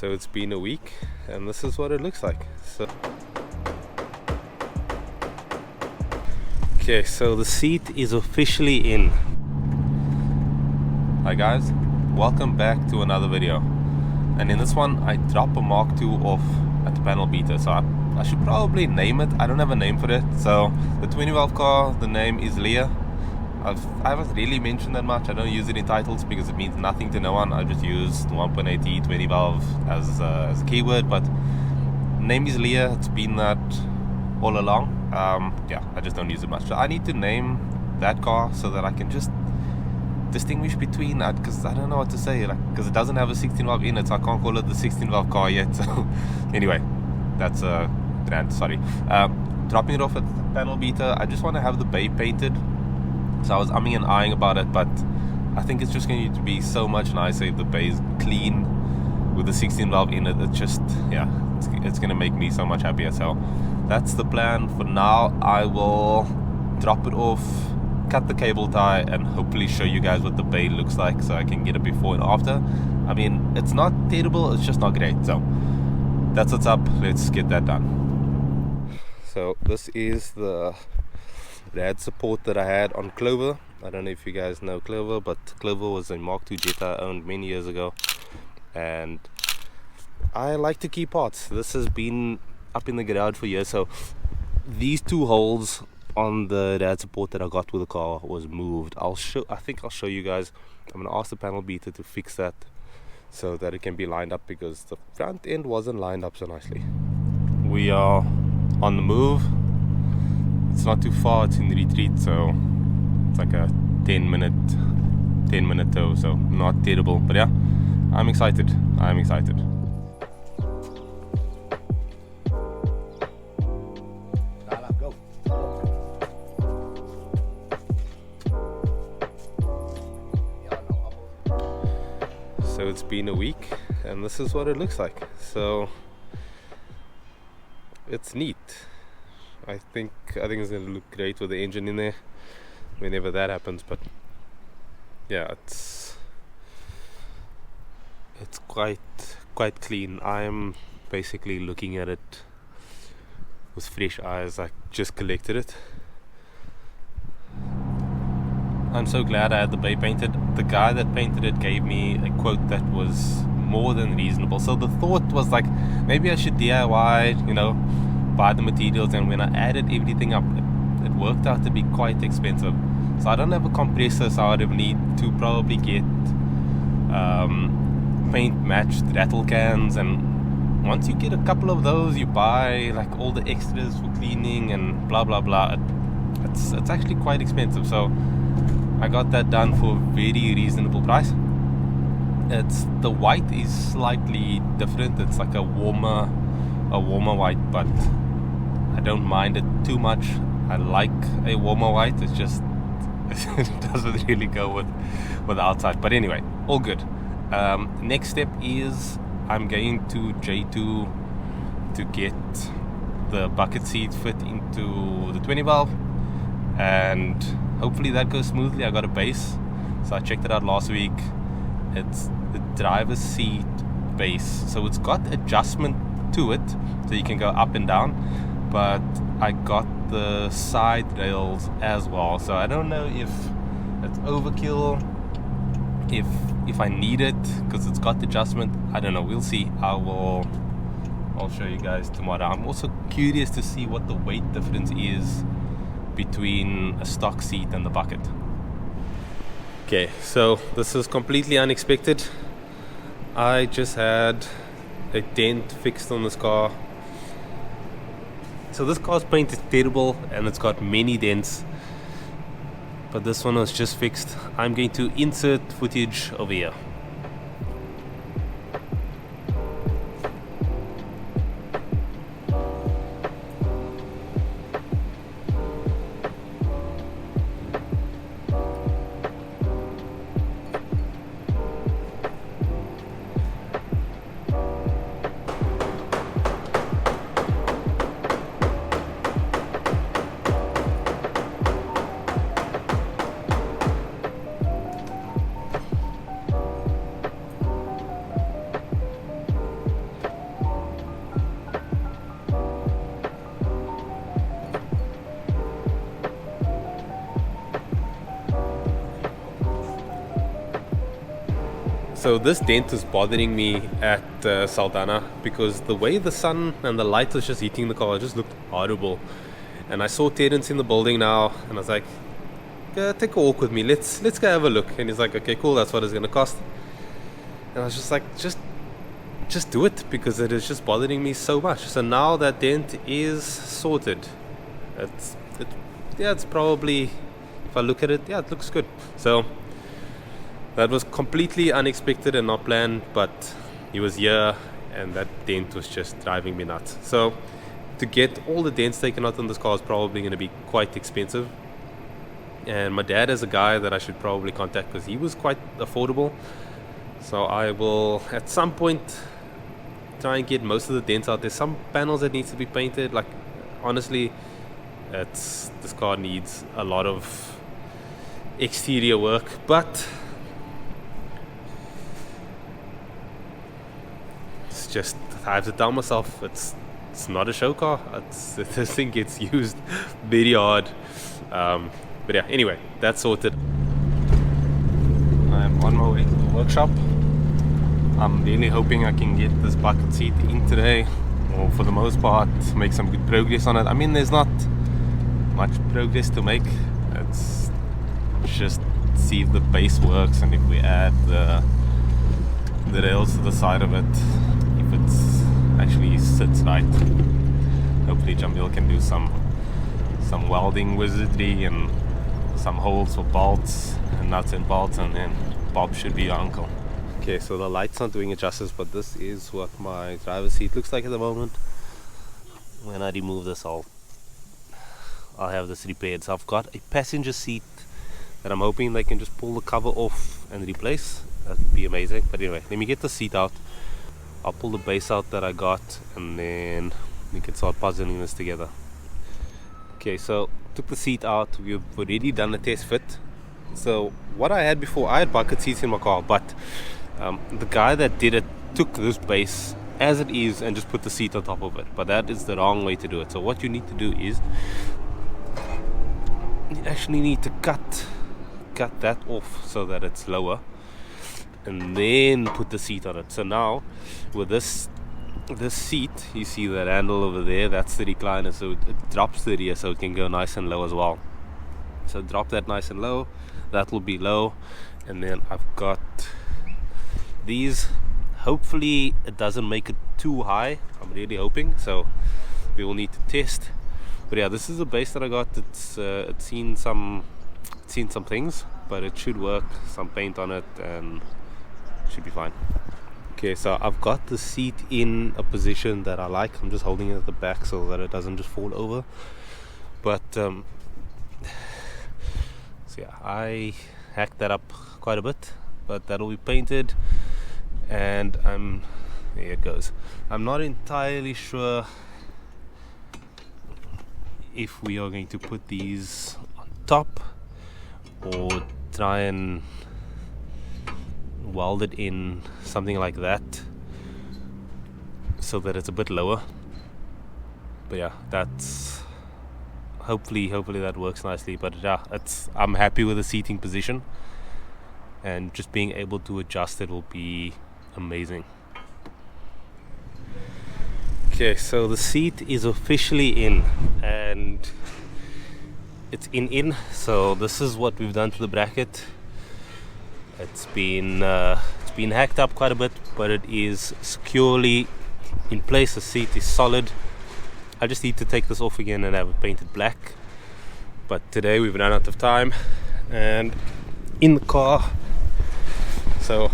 So it's been a week and this is what it looks like. Okay, so the seat is officially in. Hi guys, welcome back to another video. And in this one I drop a Mk2 off at the panel beater. So I should probably name it. I don't have a name for it. So the 2012 car, the name is Leah. I haven't really mentioned that much. I don't use it in titles because it means nothing to no one. I just use the 1.8T 20 valve as a keyword, but name is Leah. It's been that all along. Yeah, I just don't use it much. So I need to name that car so that I can just distinguish between that, because I don't know what to say, like, because it doesn't have a 16 valve in it, so I can't call it the 16 valve car yet. So anyway, that's a rant, sorry. Dropping it off at the panel beater. I just want to have the bay painted. So I was umming and eyeing about it, but I think it's just going to be so much nicer if the bay is clean with the 16 valve in it. It's just, yeah, it's going to make me so much happier. So that's the plan for now. I will drop it off, cut the cable tie, and hopefully show you guys what the bay looks like so I can get a before and after. I mean, it's not terrible, it's just not great. So that's what's up. Let's get that done. So this is the rad support that I had on Clover. I don't know if you guys know Clover, but Clover was a Mk2 Jetta I owned many years ago, and I like to keep parts. This has been up in the garage for years. So these two holes on the rad support that I got with the car was moved. I think I'll show you guys. I'm gonna ask the panel beater to fix that so that it can be lined up, because the front end wasn't lined up so nicely. We are on the move. It's not too far, it's in retreat, so it's like a 10 minute tow, so not terrible. But yeah, I'm excited. Go. So it's been a week and this is what it looks like. So it's neat. I think it's going to look great with the engine in there whenever that happens. But yeah, it's quite clean. I'm basically looking at it with fresh eyes. I just collected it. I'm so glad I had the bay painted. The guy that painted it gave me a quote that was more than reasonable. So the thought was like, maybe I should DIY, you know, buy the materials, and when I added everything up, it worked out to be quite expensive. So I don't have a compressor, so I would need to probably get paint matched rattle cans, and once you get a couple of those, you buy like all the extras for cleaning and blah blah blah. It's actually quite expensive, so I got that done for a very reasonable price. The white is slightly different. It's like a warmer white, but I don't mind it too much. I like a warmer white. It's just it doesn't really go with the outside. But anyway, all good. Next step is I'm going to J2 to get the bucket seat fit into the 20 valve, and hopefully that goes smoothly. I got a base, so I checked it out last week. It's the driver's seat base, so it's got adjustment to it, so you can go up and down, but I got the side rails as well, so I don't know if it's overkill, if I need it, because it's got adjustment. I don't know, we'll see. I'll show you guys tomorrow. I'm also curious to see what the weight difference is between a stock seat and the bucket. Okay, so this is completely unexpected. I just had a dent fixed on this car. So this car's painted terrible and it's got many dents, but this one was just fixed. I'm going to insert footage over here. So this dent was bothering me at Saldanha because the way the sun and the light was just hitting the car, it just looked horrible. And I saw Terence in the building now, and I was like, take a walk with me, let's go have a look. And he's like, okay, cool, that's what it's gonna cost. And I was just like, just do it, because it is just bothering me so much. So now that dent is sorted, it's probably, if I look at it, yeah, it looks good. So that was completely unexpected and not planned, but he was here and that dent was just driving me nuts. So to get all the dents taken out on this car is probably going to be quite expensive. And my dad is a guy that I should probably contact because he was quite affordable. So I will at some point try and get most of the dents out. There's some panels that needs to be painted. Like honestly, this car needs a lot of exterior work, but it's just, I have to tell myself it's not a show car. This thing gets used very hard. But yeah, anyway, that's sorted. I'm on my way to the workshop. I'm really hoping I can get this bucket seat in today, or for the most part make some good progress on it. I mean, there's not much progress to make. It's just see if the base works, and if we add the rails to the side of it, if it's actually sits right. Hopefully Jamil can do some welding wizardry and some holes for bolts and nuts and bolts, and then Bob should be your uncle. Okay, so the light's not doing it justice, but this is what my driver's seat looks like at the moment. When I remove this, I'll have this repaired. So I've got a passenger seat that I'm hoping they can just pull the cover off and replace. That would be amazing. But anyway, let me get the seat out. I'll pull the base out that I got, and then we can start puzzling this together. Okay, so took the seat out. We've already done a test fit. So what I had before, I had bucket seats in my car, but the guy that did it took this base as it is and just put the seat on top of it. But that is the wrong way to do it. So what you need to do is you actually need to cut that off so that it's lower, and then put the seat on it. So now with this seat, you see that handle over there, that's the recliner, so it drops the rear so it can go nice and low as well. So drop that nice and low, that will be low. And then I've got these, hopefully it doesn't make it too high, I'm really hoping, so we will need to test. But yeah, this is a base that I got. It's seen some things, but it should work. Some paint on it and it should be fine. Okay, so I've got the seat in a position that I like. I'm just holding it at the back so that it doesn't just fall over. But so yeah, I hacked that up quite a bit, but that'll be painted, and there it goes. I'm not entirely sure if we are going to put these on top or try and weld it in something like that so that it's a bit lower. But yeah, that's hopefully that works nicely. But yeah, I'm happy with the seating position, and just being able to adjust it will be amazing. Okay, so the seat is officially in, and it's in. So this is what we've done to the bracket. It's been hacked up quite a bit, but it is securely in place. The seat is solid. I just need to take this off again and have it painted black. But today we've run out of time, and in the car, so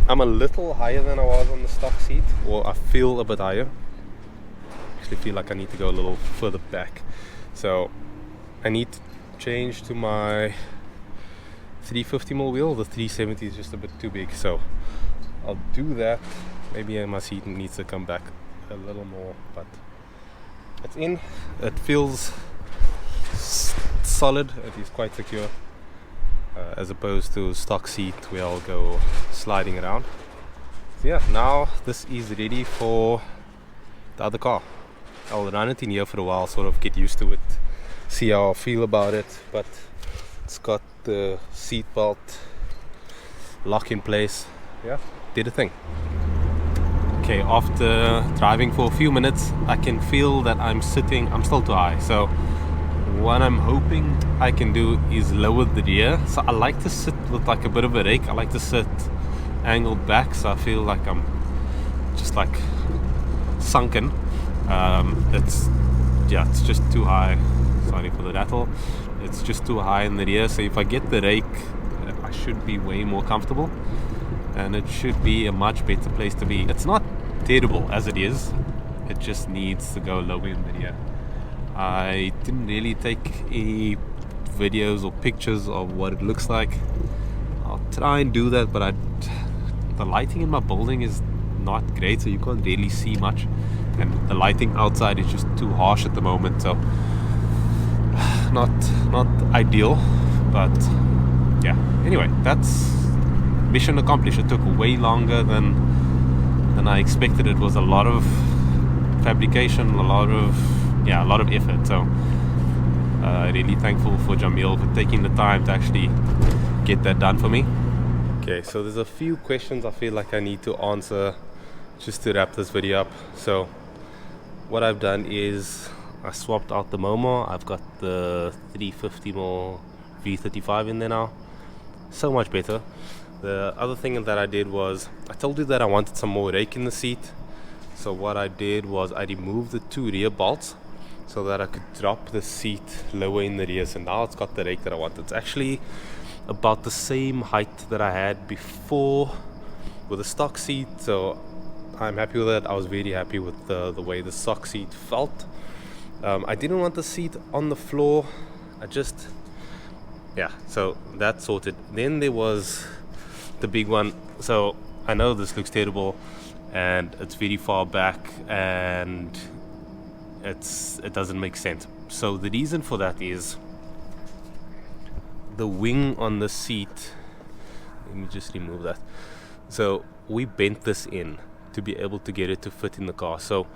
I'm a little higher than I was on the stock seat, or I feel a bit higher. Actually feel like I need to go a little further back. So I need to change to my 350mm wheel. The 370 is just a bit too big, so I'll do that. Maybe my seat needs to come back a little more, but it's in. It feels solid. It is quite secure, as opposed to stock seat where I'll go sliding around. So yeah, now this is ready for the other car. I'll run it in here for a while, sort of get used to it, see how I feel about it. But it's got the seat belt lock in place, yeah, did a thing. Okay, after driving for a few minutes, I can feel that I'm still too high. So what I'm hoping I can do is lower the rear. So I like to sit with like a bit of a rake. I like to sit angled back, so I feel like I'm just like sunken. It's just too high. Sorry for the rattle. It's just too high in the rear. So if I get the rake, I should be way more comfortable, and it should be a much better place to be. It's not terrible as it is. It just needs to go lower in the rear. I didn't really take any videos or pictures of what it looks like. I'll try and do that, but the lighting in my building is not great, so you can't really see much, and the lighting outside is just too harsh at the moment, so not ideal. But yeah, anyway, that's mission accomplished. It took way longer than I expected. It was a lot of fabrication, a lot of effort. So really thankful for Jamil for taking the time to actually get that done for me. Okay, so there's a few questions I feel like I need to answer just to wrap this video up. So what I've done is I swapped out the Momo. I've got the 350mm V35 in there now. So much better. The other thing that I did was, I told you that I wanted some more rake in the seat. So what I did was I removed the 2 rear bolts so that I could drop the seat lower in the rear. So now it's got the rake that I want. It's actually about the same height that I had before with the stock seat. So I'm happy with that. I was very happy with the way the stock seat felt. I didn't want the seat on the floor. So that's sorted. Then there was the big one. So I know this looks terrible and it's very far back and it doesn't make sense. So the reason for that is the wing on the seat. Let me just remove that. So we bent this in to be able to get it to fit in the car. So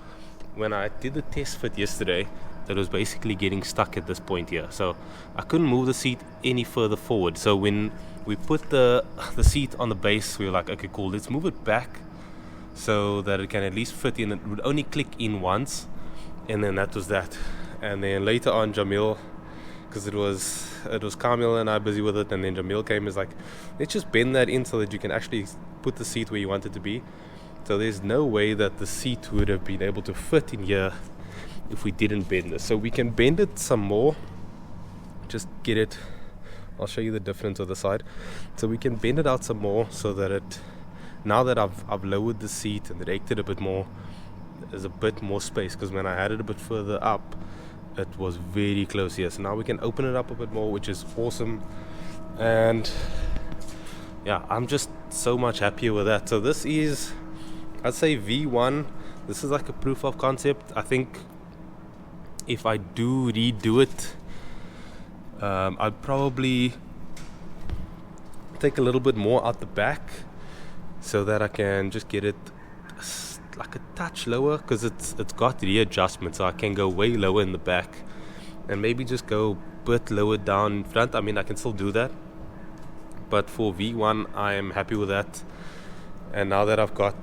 when I did the test fit yesterday, it was basically getting stuck at this point here. So I couldn't move the seat any further forward. So when we put the seat on the base, we were like, okay, cool, let's move it back so that it can at least fit in. It would only click in once, and then that was that. And then later on, Jamil, because it was Kamil and I busy with it, and then Jamil came, is like, let's just bend that in so that you can actually put the seat where you want it to be. So there's no way that the seat would have been able to fit in here if we didn't bend this. So we can bend it some more, just get it, I'll show you the difference on the side. So we can bend it out some more so that now that I've lowered the seat and raked it a bit more, there's a bit more space, because when I had it a bit further up, it was very close here. So now we can open it up a bit more, which is awesome. And yeah, I'm just so much happier with that. So this is, I'd say V1, this is like a proof of concept. I think if I do redo it, I'd probably take a little bit more out the back so that I can just get it like a touch lower, because it's got readjustment, so I can go way lower in the back and maybe just go a bit lower down in front. I mean, I can still do that, but for V1 I am happy with that. And now that I've got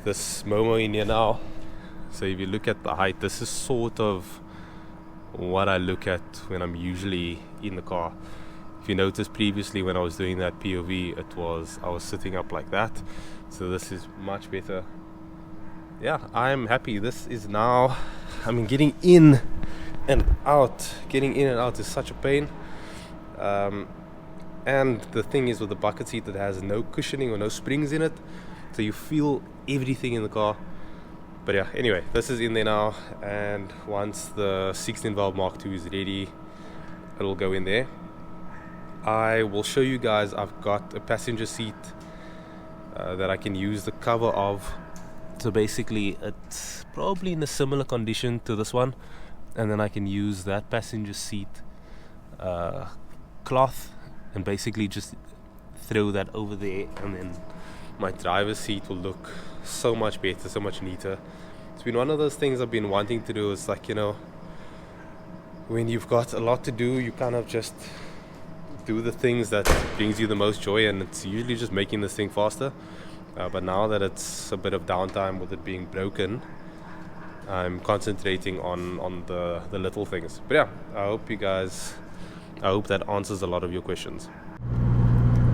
this Momo in here now, so if you look at the height, this is sort of what I look at when I'm usually in the car. If you noticed previously when I was doing that POV, I was sitting up like that. So this is much better. Yeah, I'm happy. This is now, I mean, getting in and out is such a pain. And the thing is, with the bucket seat, it has no cushioning or no springs in it, so you feel everything in the car. But yeah, anyway, this is in there now, and once the 16 valve Mark II is ready, it'll go in there. I will show you guys, I've got a passenger seat that I can use the cover of. So basically it's probably in a similar condition to this one, and then I can use that passenger seat cloth and basically just throw that over there, and then my driver's seat will look so much better, so much neater. It's been one of those things I've been wanting to do. It's like, you know, when you've got a lot to do, you kind of just do the things that brings you the most joy, and it's usually just making this thing faster. but now that it's a bit of downtime with it being broken, I'm concentrating on the little things. But yeah, I hope that answers a lot of your questions.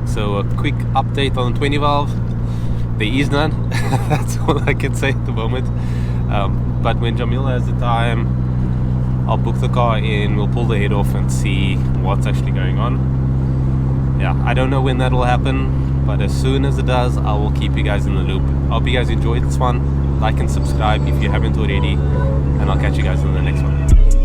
So a quick update on the 20 valve. There is none. That's all I can say at the moment. But when Jamil has the time, I'll book the car in, we'll pull the head off and see what's actually going on. Yeah, I don't know when that will happen, but as soon as it does, I will keep you guys in the loop. I hope you guys enjoyed this one. Like and subscribe if you haven't already, and I'll catch you guys in the next one.